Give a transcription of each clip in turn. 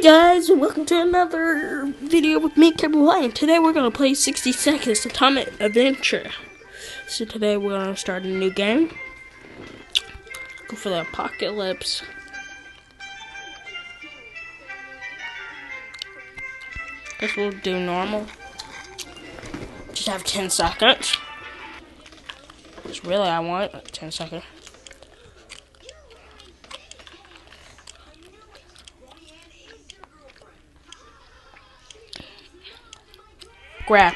guys, welcome to another video with me, Kevin White, and today we're going to play 60 Seconds Atomic Adventure. So today we're going to start a new game. Go for the apocalypse. Guess we'll do normal. Just have 10 seconds. Which really I want, 10 seconds. Grab.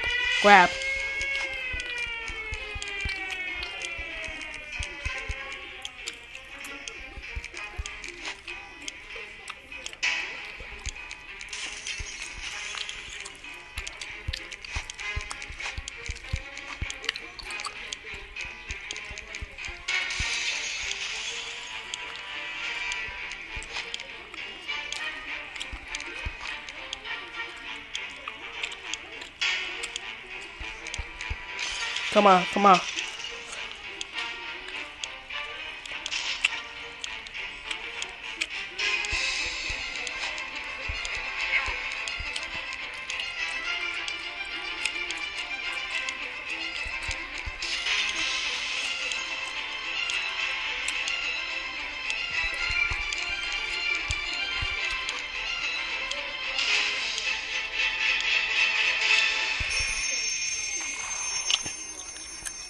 Come on.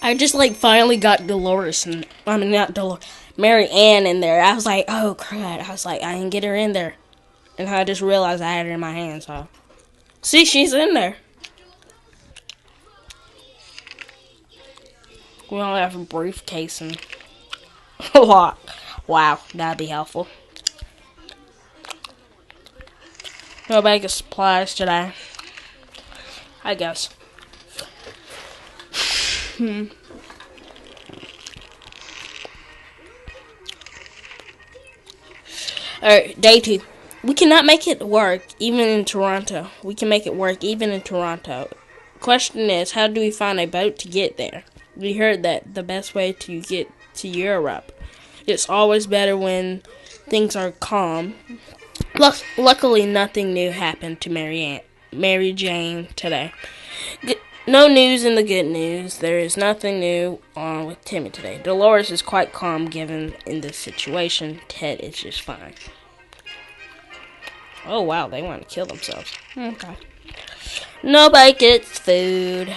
I just finally got Dolores and not Dolores, Mary Ann in there. I was like, oh crap! I was like, I didn't get her in there, and I just realized I had her in my hand. So, see, she's in there. We only have a briefcase and a lot. Wow, that'd be helpful. Nobody gets supplies today, I guess. Alright, day 2. We cannot make it work even in Toronto. We can make it work even in Toronto. Question is, how do we find a boat to get there? We heard that the best way to get to Europe. It's always better when things are calm. Luckily, nothing new happened to Mary Jane today. No news in the good news. There is nothing new on with Timmy today. Dolores is quite calm given in this situation. Ted is just fine. Oh wow, they want to kill themselves. Okay. Nobody gets food.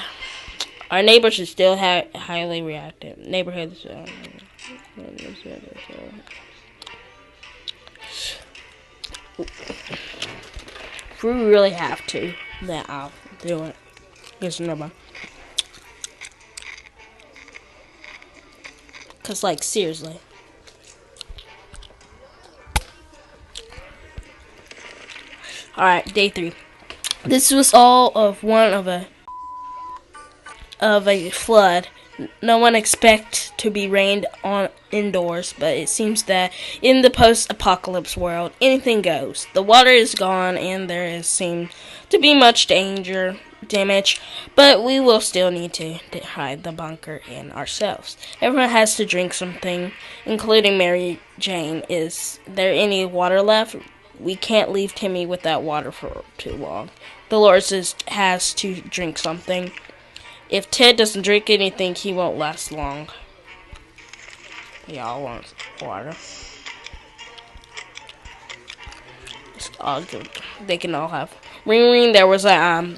Our neighbors are still highly reactive. Neighborhoods. If we really have to, then I'll do it. Guess nobody. Cause seriously. Alright, day 3. This was all of a flood. No one expects to be rained on indoors, but it seems that in the post-apocalypse world, anything goes. The water is gone, and there seems to be much damage, but we will still need to hide the bunker and ourselves. Everyone has to drink something, including Mary Jane. Is there any water left? We can't leave Timmy without water for too long. Dolores has to drink something. If Ted doesn't drink anything, he won't last long. Y'all want water. They can all have. Ring. There was I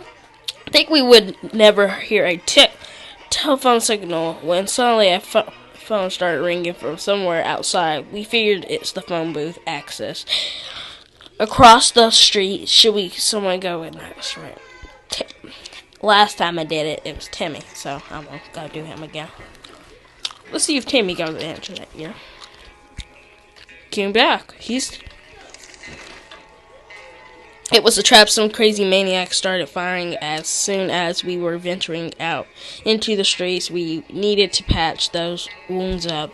think we would never hear a telephone signal when suddenly a phone started ringing from somewhere outside. We figured it's the phone booth access. Across the street, someone go in next, right? Last time I did it, it was Timmy, so I'm gonna go do him again. Let's see if Timmy goes to the internet, Came back. It was a trap. Some crazy maniac started firing as soon as we were venturing out into the streets. We needed to patch those wounds up.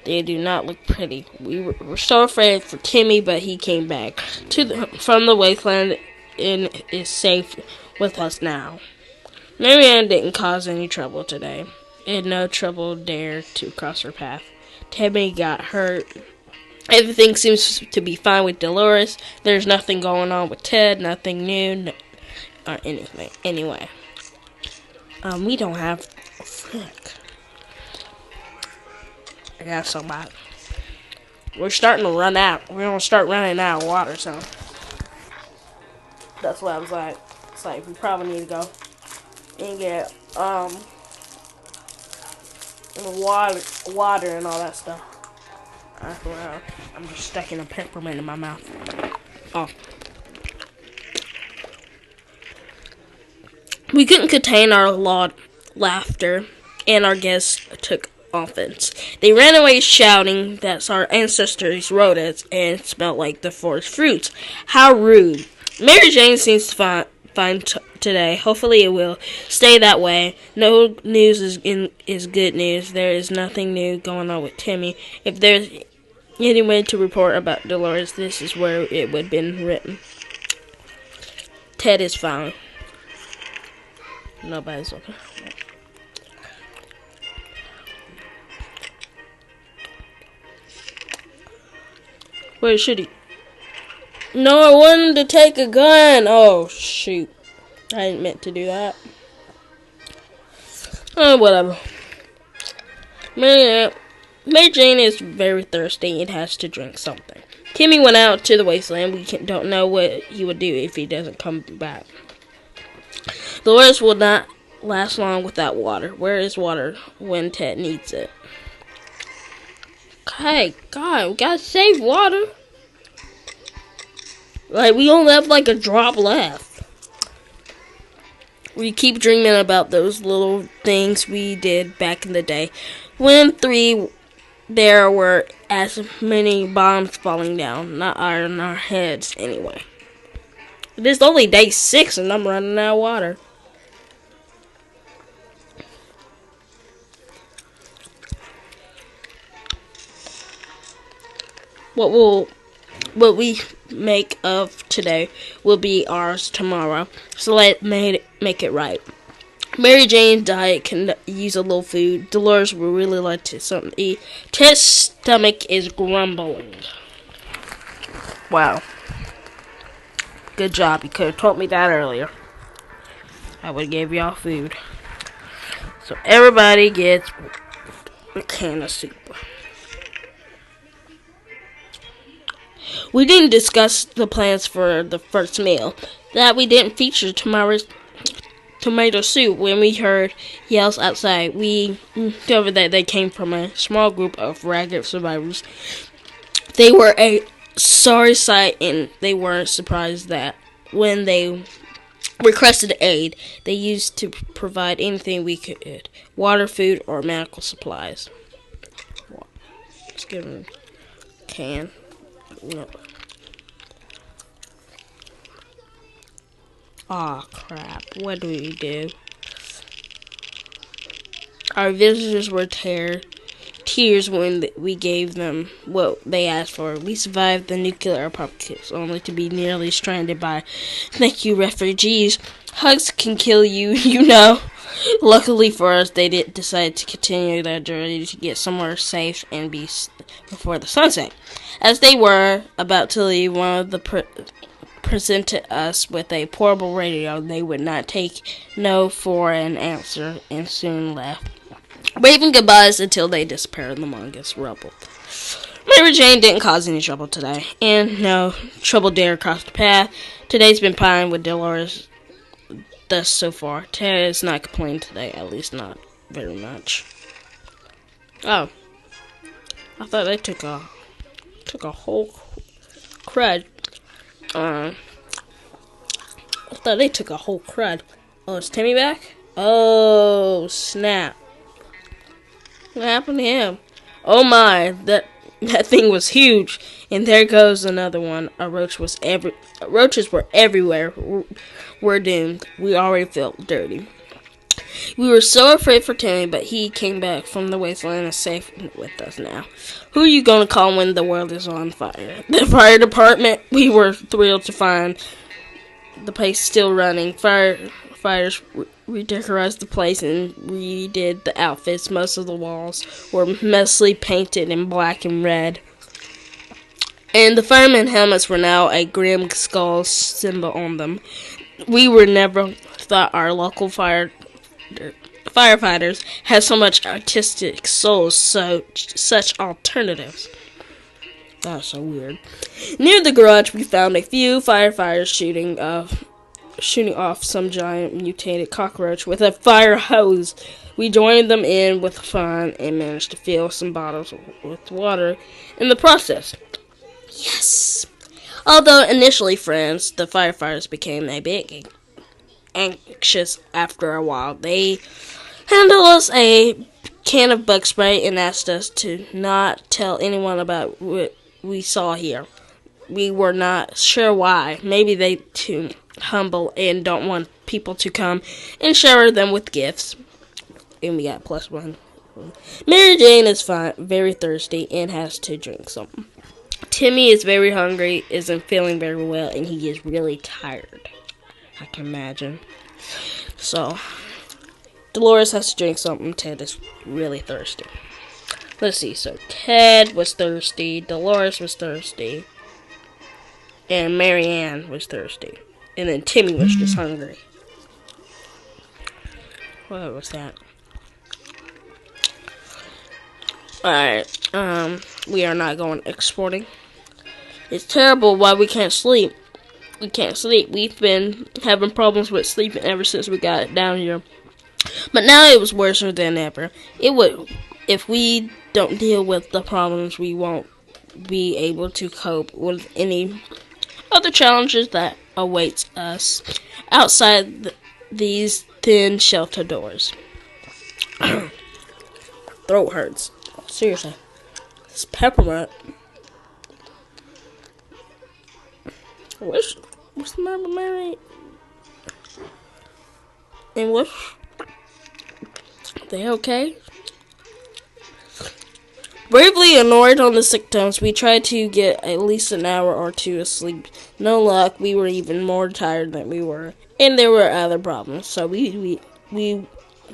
They do not look pretty. We were so afraid for Timmy, but he came back from the wasteland and is safe with us now. Mary Ann didn't cause any trouble today, and no trouble dared to cross her path. Timmy got hurt Everything seems to be fine with Dolores. There's nothing going on with Ted, nothing new, or anything. Anyway, we don't have. Frick. I got somebody. We're starting to run out. We're gonna start running out of water, so that's what I was like. It's like we probably need to go and get water and all that stuff. I'm just sticking a peppermint in my mouth. Oh. We couldn't contain our laughter, and our guests took offense. They ran away shouting that our ancestors wrote it and it smelled like the forest fruits. How rude. Mary Jane seems fine today. Hopefully it will stay that way. No news is good news. There is nothing new going on with Timmy. If there's any way to report about Dolores, this is where it would have been written. Ted is fine. Nobody's okay. Where should he? No, I wanted to take a gun. Oh, shoot. I didn't meant to do that. Oh, whatever. Mary Jane is very thirsty and has to drink something. Timmy went out to the wasteland. We don't know what he would do if he doesn't come back. Dolores will not last long without water. Where is water when Ted needs it? Hey, God, we gotta save water. Like, we only have like a drop left. We keep dreaming about those little things we did back in the day. When there were as many bombs falling down. Not on our heads, anyway. It is only day 6 and I'm running out of water. What we make of today will be ours tomorrow. So let's make it right. Mary Jane's diet can use a little food. Dolores would really like to something to eat. Ted's stomach is grumbling. Wow. Good job. You could have told me that earlier. I would have gave y'all food. So everybody gets a can of soup. We didn't discuss the plans for the first meal. That we didn't feature tomorrow's tomato soup. When we heard yells outside, we discovered that they came from a small group of ragged survivors. They were a sorry sight, and they weren't surprised that when they requested aid, they used to provide anything we could: water, food, or medical supplies. Let's give them a can. No. Aw, crap. What do we do? Our visitors were tears when we gave them what they asked for. We survived the nuclear apocalypse, only to be nearly stranded by, thank you, refugees. Hugs can kill you, you know. Luckily for us, they did decide to continue their journey to get somewhere safe and be before the sunset. As they were about to leave, one of the presented us with a portable radio. They would not take no for an answer and soon left, waving goodbyes until they disappeared among us rubble. Mary Jane didn't cause any trouble today, and no trouble dare cross the path. Today's been fine with Dolores thus so far. Ted is not complaining today, at least not very much. Oh, I thought they took a whole crud. I thought they took a whole crud. Oh, is Timmy back? Oh, snap. What happened to him? Oh my, that thing was huge. And there goes another one. Roaches were everywhere. We're doomed. We already felt dirty. We were so afraid for Timmy, but he came back from the wasteland and is safe with us now. Who are you going to call when the world is on fire? The fire department. We were thrilled to find the place still running. Firefighters redecorated the place and redid the outfits. Most of the walls were messily painted in black and red. And the firemen helmets were now a grim skull symbol on them. We were never thought our local firefighters had so much artistic souls, such alternatives. That was so weird. Near the garage, we found a few firefighters shooting off some giant mutated cockroach with a fire hose. We joined them in with fun and managed to fill some bottles with water in the process. Yes! Although initially friends, the firefighters became a bit anxious after a while. They handed us a can of bug spray and asked us to not tell anyone about what we saw here. We were not sure why. Maybe they too humble and don't want people to come and shower them with gifts. And we got +1. Mary Jane is fine, very thirsty, and has to drink something. Timmy is very hungry, isn't feeling very well, and he is really tired. I can imagine. So, Dolores has to drink something. Ted is really thirsty. Let's see. So, Ted was thirsty, Dolores was thirsty, and Mary Ann was thirsty. And then Timmy was just hungry. What was that? Alright, we are not going exporting. It's terrible why we can't sleep. We can't sleep. We've been having problems with sleeping ever since we got down here. But now it was worse than ever. If we don't deal with the problems, we won't be able to cope with any other challenges that awaits us outside these thin shelter doors. Throat hurts. Seriously. It's peppermint. What's the matter, Mary? And they okay? Bravely annoyed on the sick times, we tried to get at least an hour or two of sleep. No luck, we were even more tired than we were. And there were other problems, so we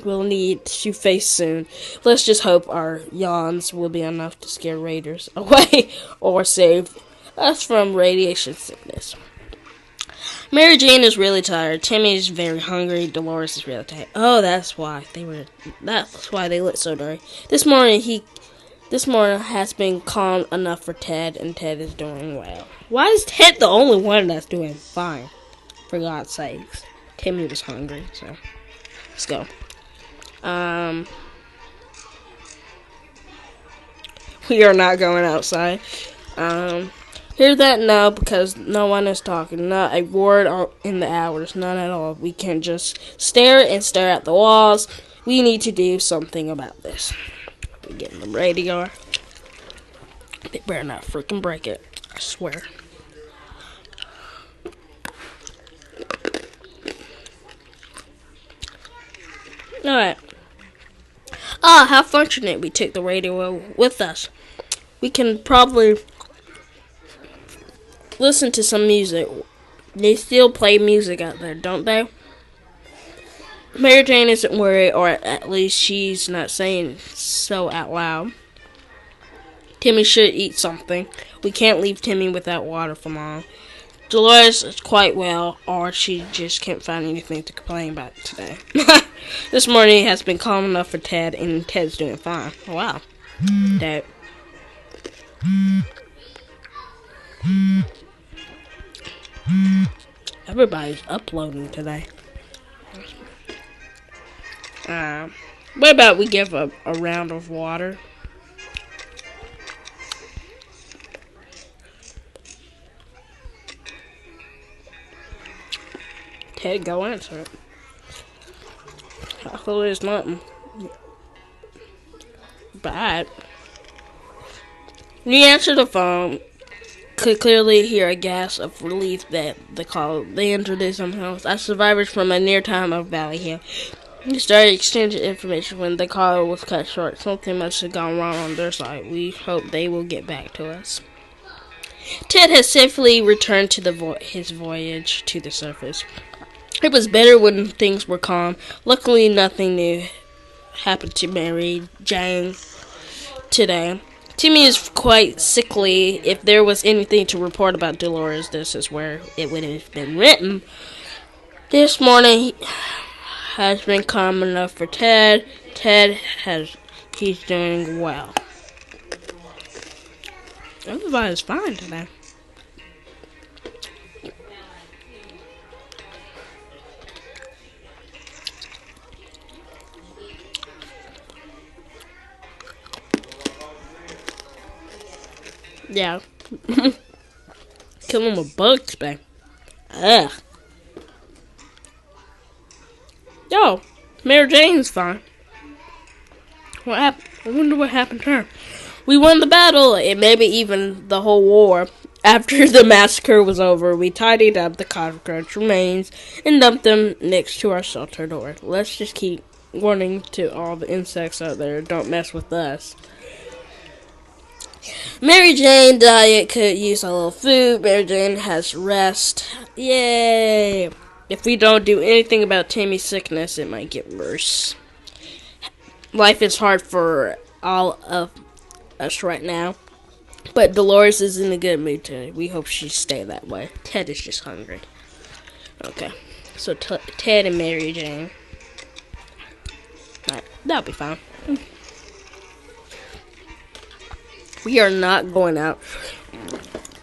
will need to face soon. Let's just hope our yawns will be enough to scare raiders away or save us from radiation sickness. Mary Jane is really tired. Timmy is very hungry. Dolores is really tired. Oh, that's why they look so dirty. This morning has been calm enough for Ted, and Ted is doing well. Why is Ted the only one that's doing fine? For God's sakes. Timmy was hungry, so let's go. We are not going outside. Hear that? No, because no one is talking. Not a word in the hours. None at all. We can just stare at the walls. We need to do something about this. We're getting the radio. They better not freaking break it. I swear. Alright. How fortunate we took the radio with us. We can probably listen to some music. They still play music out there, don't they? Mary Jane isn't worried, or at least she's not saying so out loud. Timmy should eat something. We can't leave Timmy without water for long. Dolores is quite well, or she just can't find anything to complain about today. This morning has been calm enough for Ted, and Ted's doing fine. Oh, wow. Dad. Everybody's uploading today. What about we give a round of water? Ted, go answer it. Hopefully it's nothing bad. When you answer the phone, could clearly hear a gasp of relief that the call. They introduced themselves as survivors from a near town of Valley Hill. We started exchanging information when the call was cut short. Something must have gone wrong on their side. We hope they will get back to us. Ted has safely returned to his voyage to the surface. It was better when things were calm. Luckily, nothing new happened to Mary Jane today. Timmy is quite sickly. If there was anything to report about Dolores, this is where it would have been written. This morning has been calm enough for Ted. He's doing well. Everybody's fine today. Yeah. Kill him with bug spray. Ugh. Yo, Mary Jane's fine. What happened? I wonder what happened to her. We won the battle, and maybe even the whole war. After the massacre was over, we tidied up the cockroach remains and dumped them next to our shelter door. Let's just keep warning to all the insects out there, don't mess with us. Mary Jane diet could use a little food. Mary Jane has rest. Yay! If we don't do anything about Timmy's sickness, it might get worse. Life is hard for all of us right now. But Dolores is in a good mood today. We hope she stay that way. Ted is just hungry. Okay. So Ted and Mary Jane. Alright, that'll be fine. We are not going out.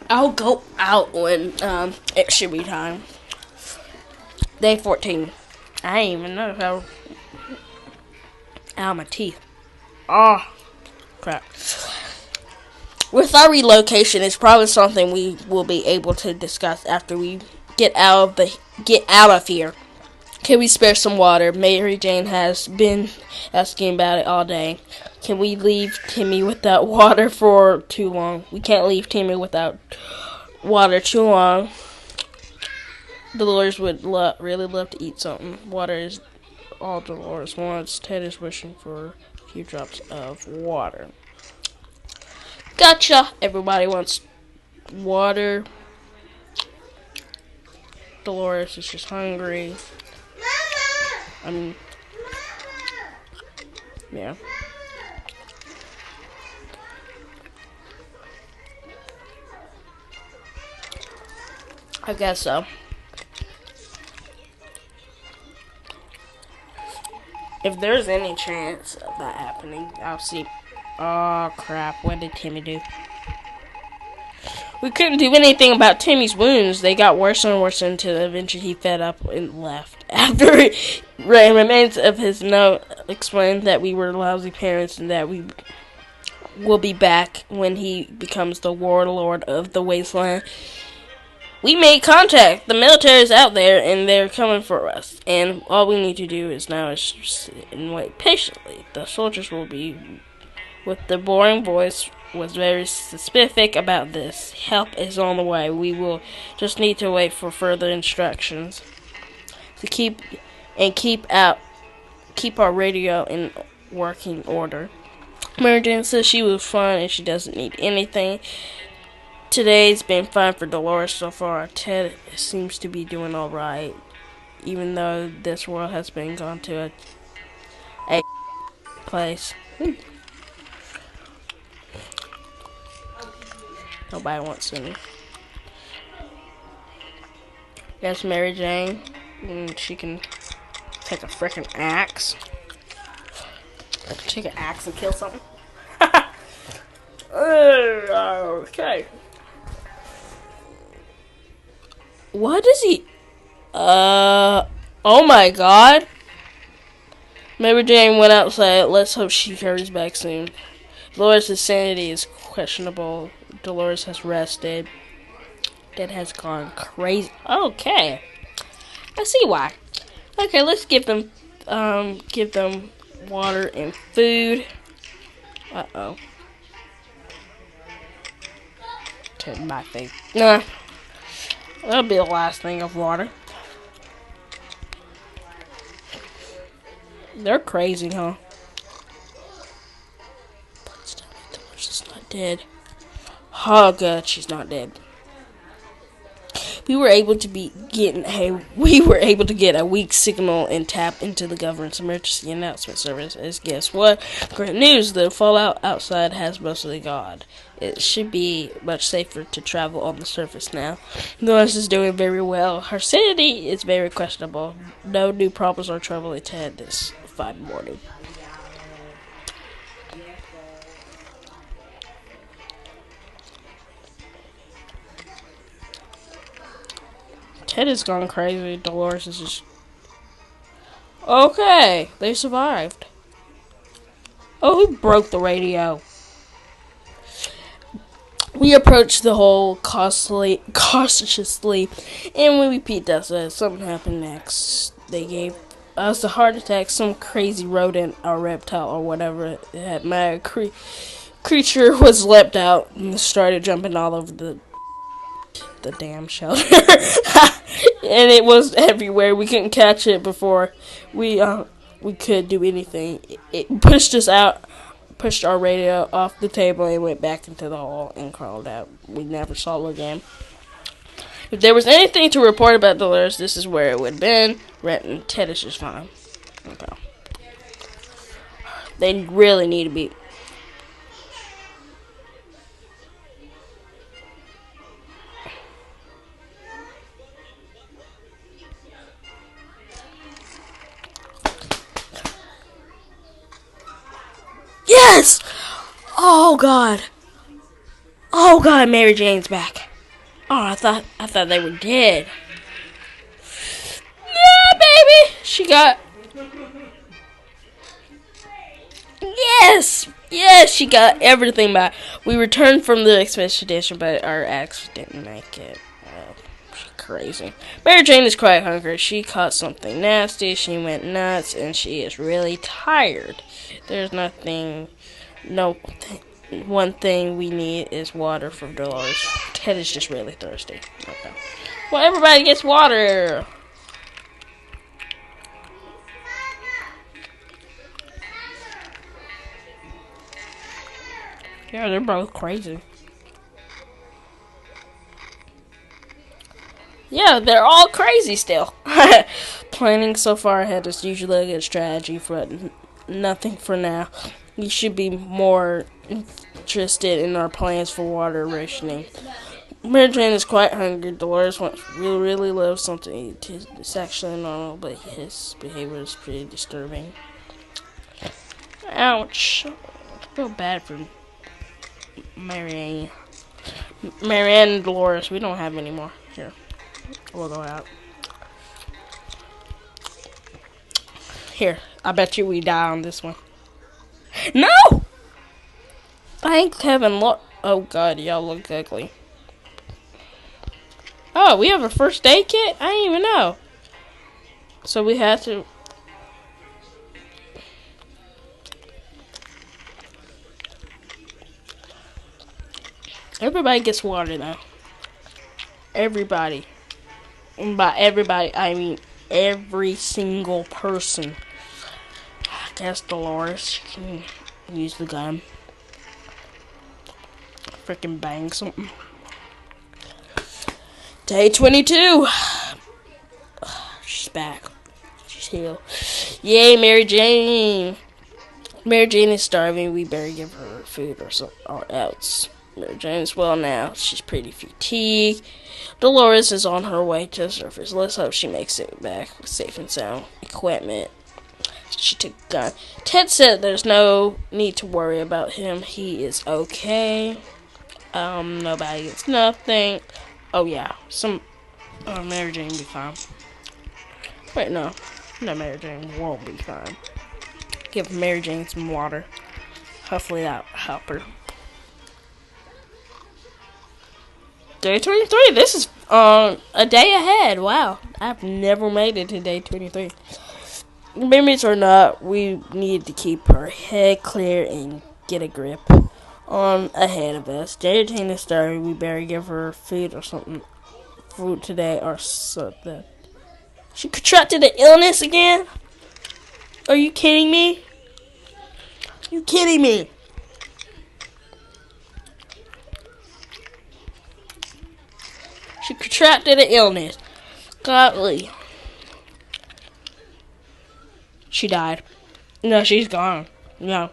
I'll go out when it should be time. Day 14. I ain't even know how. Ow, my teeth. Oh, crap. With our relocation, it's probably something we will be able to discuss after we get out of here. Can we spare some water? Mary Jane has been asking about it all day. Can we leave Timmy without water for too long? We can't leave Timmy without water too long. Dolores would really love to eat something. Water is all Dolores wants. Ted is wishing for a few drops of water. Gotcha! Everybody wants water. Dolores is just hungry. Yeah. I guess so. If there's any chance of that happening, I'll see. Oh, crap. What did Timmy do? We couldn't do anything about Timmy's wounds. They got worse and worse until eventually he fed up and left. After remains of his note explained that we were lousy parents and that we will be back when he becomes the warlord of the wasteland. We made contact. The military is out there, and they're coming for us. And all we need to do is sit and wait patiently. The soldiers will be, with the boring voice, was very specific about this. Help is on the way. We will just need to wait for further instructions to keep our radio in working order. Mary Jane says she was fine and she doesn't need anything. Today's been fine for Dolores so far. Ted seems to be doing alright, even though this world has been gone to a place. Nobody wants any. That's Mary Jane. And she can take a freaking axe. Take an axe and kill something. Okay. What is he? Oh my god. Mary Jane went outside. Let's hope she hurries back soon. Dolores' sanity is questionable. Dolores has rested. Ted has gone crazy. Okay. I see why. Okay, let's give them water and food. Uh-oh. Turn my face. Nah. That'll be the last thing of water. They're crazy, huh? Please tell me Dolores is not dead. Oh, good. She's not dead. we were able to get a weak signal and tap into the government's emergency announcement service. As guess what? Great news! The fallout outside has mostly gone. It should be much safer to travel on the surface now. Dolores is doing very well. Her sanity is very questionable. No new problems or trouble ahead this fine morning. Ted has gone crazy. Dolores is just... Okay, they survived. Oh, who broke the radio? We approached the hole cautiously, and when we peeked outside, something happened next. They gave us a heart attack. Some crazy rodent or reptile or whatever that mad creature was leapt out and started jumping all over the damn shelter. And it was everywhere. We couldn't catch it before we could do anything. It pushed us out, pushed our radio off the table, and went back into the hall and crawled out. We never saw it again. If there was anything to report about Dolores, this is where it would have been. Rhett and Ted is just fine. Okay. They really need to be... Yes! Oh God. Oh God, Mary Jane's back. Oh, I thought they were dead. Yeah, baby. She got... Yes, she got everything back. We returned from the expedition, but our ex didn't make it. She's crazy. Mary Jane is quite hungry. She caught something nasty. She went nuts, and she is really tired. There's one thing we need is water for Dolores. Ted is just really thirsty. Okay. Well, everybody gets water. Yeah, they're both crazy. Yeah, they're all crazy still. Planning so far ahead is usually a good strategy, but nothing for now. We should be more interested in our plans for water rationing. Mary Jane is quite hungry. Dolores really loves something to eat. It's actually normal, but his behavior is pretty disturbing. Ouch. I feel bad for Marianne. Marianne and Dolores, we don't have any more. Here, we'll go out. Here, I bet you we die on this one. No! Thank heaven, look. Oh God, y'all look ugly. Oh, we have a first aid kit? I didn't even know. So we had to... Everybody gets water now. Everybody. And by everybody, I mean every single person. I guess Dolores can use the gun. Freaking bang something. Day 22. She's back. She's healed. Yay, Mary Jane. Mary Jane is starving. We better give her food or else. Mary Jane is well now. She's pretty fatigued. Dolores is on her way to the surface. Let's hope she makes it back with safe and sound equipment. She took a gun. Ted said there's no need to worry about him. He is okay. Nobody gets nothing. Oh yeah, Mary Jane be fine. Wait, no, Mary Jane won't be fine. Give Mary Jane some water. Hopefully that'll help her. Day 23. This is a day ahead. Wow, I've never made it to day 23. Memories or not, we need to keep our head clear and get a grip on ahead of us. Day 10 is starting. We better give her food or something. Food today or something. She contracted an illness again? Are you kidding me? You kidding me? She contracted an illness. Godly. She died. No, she's gone. No,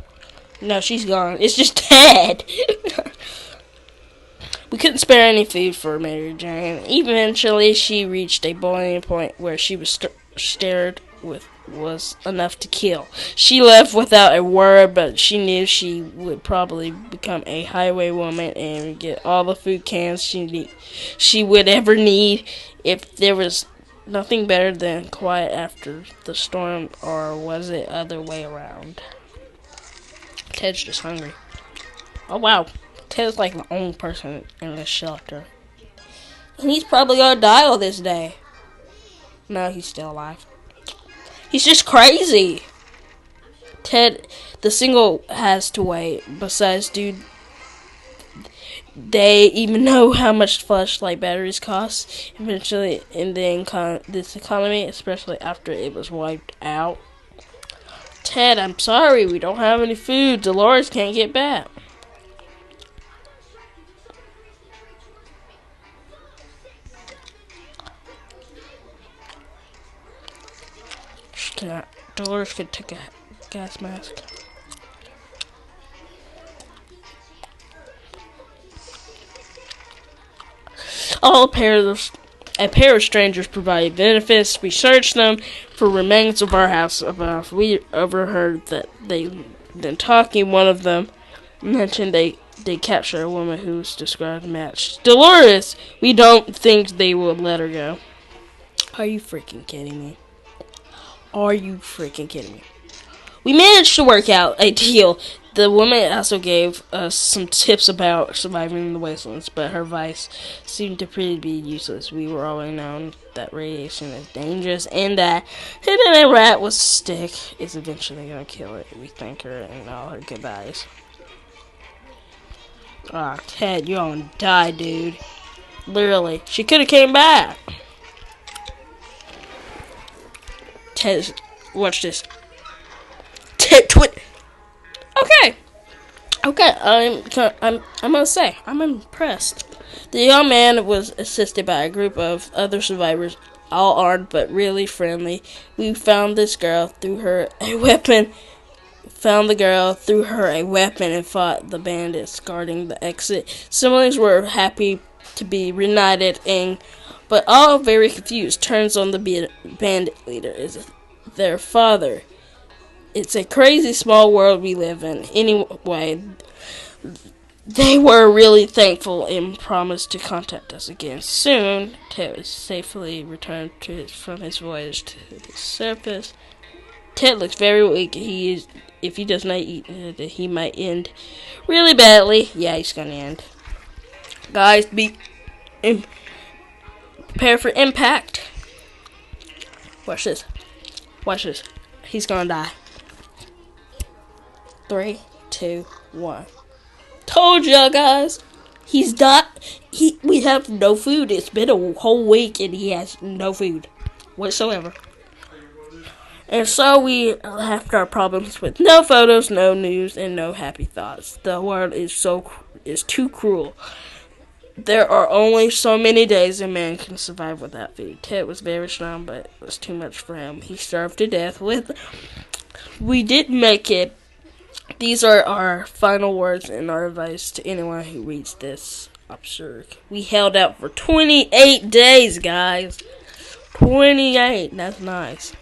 she's gone. It's just Ted. We couldn't spare any food for Mary Jane. Eventually, she reached a boiling point where she was stared with was enough to kill. She left without a word, but she knew she would probably become a highway woman and get all the food cans she would ever need if there was nothing better than quiet after the storm, or was it other way around? Ted's just hungry. Oh wow, Ted's like the only person in this shelter. And he's probably gonna die on this day. No, he's still alive. He's just crazy. Ted, the single has to wait. Besides, dude, they even know how much flashlight batteries cost eventually in this economy, especially after it was wiped out. Ted, I'm sorry, we don't have any food. Dolores can't get back. Dolores could take a gas mask. A pair of strangers provided benefits. We searched them for remains of our house above. We overheard that they then talking. One of them mentioned they captured a woman who was described as matched Dolores. We don't think they will let her go. Are you freaking kidding me? Are you freaking kidding me? We managed to work out a deal. The woman also gave us some tips about surviving in the wastelands, but her advice seemed to pretty be useless. We were already known that radiation is dangerous and that hitting a rat with a stick is eventually going to kill it. We thank her and all her goodbyes. Ah, Ted, you're gonna die, dude. Literally. She could have came back. Ted, watch this. Ted, Okay, I'm gonna say I'm impressed. The young man was assisted by a group of other survivors, all armed but really friendly. We found this girl, threw her a weapon. Found the girl, threw her a weapon, and fought the bandits guarding the exit. Siblings were happy to be reunited, but all very confused. Turns on the bandit leader is their father. It's a crazy small world we live in. Anyway, they were really thankful and promised to contact us again soon. Ted was safely returned from his voyage to the surface. Ted looks very weak. If he does not eat, he might end really badly. Yeah, he's gonna end. Guys, prepare for impact. Watch this. Watch this. He's gonna die. 3, 2, 1. Told y'all, guys. He's died. We have no food. It's been a whole week and he has no food whatsoever. And so we have our problems with no photos, no news, and no happy thoughts. The world is too cruel. There are only so many days a man can survive without food. Ted was very strong, but it was too much for him. He starved to death. We didn't make it. These are our final words and our advice to anyone who reads this absurd. We held out for 28 days, guys. 28. That's nice.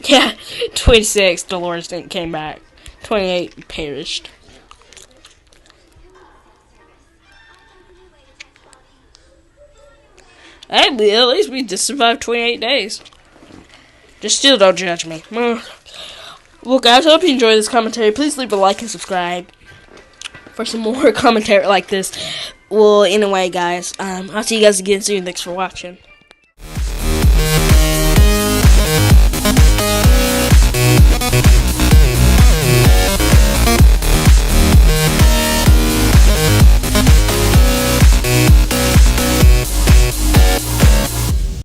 Yeah, 26, Dolores came back. 28 perished. Hey, at least we just survived 28 days. Just still don't judge me. Well, guys, I hope you enjoyed this commentary. Please leave a like and subscribe for some more commentary like this. Well, anyway, guys, I'll see you guys again soon. Thanks for watching.